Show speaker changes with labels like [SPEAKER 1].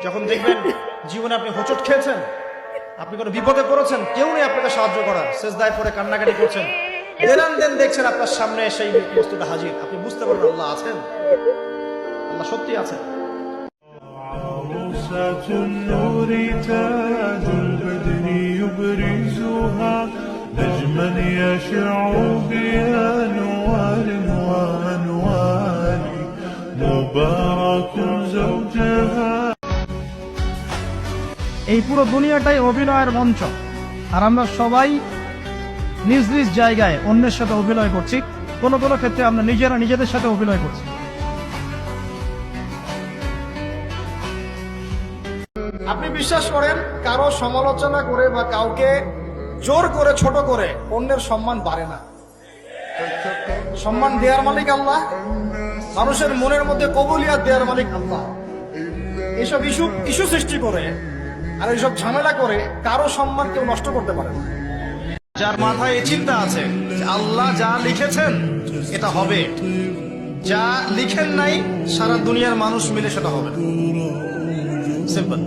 [SPEAKER 1] যখন দেখবেন জীবনে আপনি হোঁচট খেয়েছেন, আপনি কোনো বিপদে পড়েছেন, কেউ নেই আপনাকে সাহায্য করার, সেজদায় পড়ে কান্নাকাটি করছেন, দেন দেখছেন আপনার সামনে সেই বস্তুটা হাজির, আপনি বুঝতে পারবেন আল্লাহ আছেন, আল্লাহ সত্যি আছেন।
[SPEAKER 2] عروسة النور تاج البدر يبرزها نجما يشع بأنوار وأنوار مبارك زوجها।
[SPEAKER 3] এই পুরো দুনিয়াটাই অভিনয়ের মঞ্চ, আর আমরা সবাই নিজ নিজ জায়গায় অন্যের সাথে অভিনয় করছি, কোনো কোনো ক্ষেত্রে আমরা নিজেরা নিজেদের সাথে অভিনয় করছি।
[SPEAKER 1] আপনি বিশ্বাস করেন কারো সমালোচনা করে বা কাউকে জোর করে ছোট করে অন্যের সম্মান বাড়ে না। সম্মান দেওয়ার মালিক আল্লাহ, মানুষের মনের মধ্যে কবুলিয়াত দেওয়ার মালিক আল্লাহ। এইসব ইস্যু সৃষ্টি করে আর এইসব ঝামেলা করে কারো সম্মান কেউ নষ্ট করতে পারে না। যার মাথায় এই চিন্তা আছে যে আল্লাহ যা লিখেছেন এটা হবে, যা লিখেন নাই সারা দুনিয়ার মানুষ মিলে সেটা হবে, সিম্পল।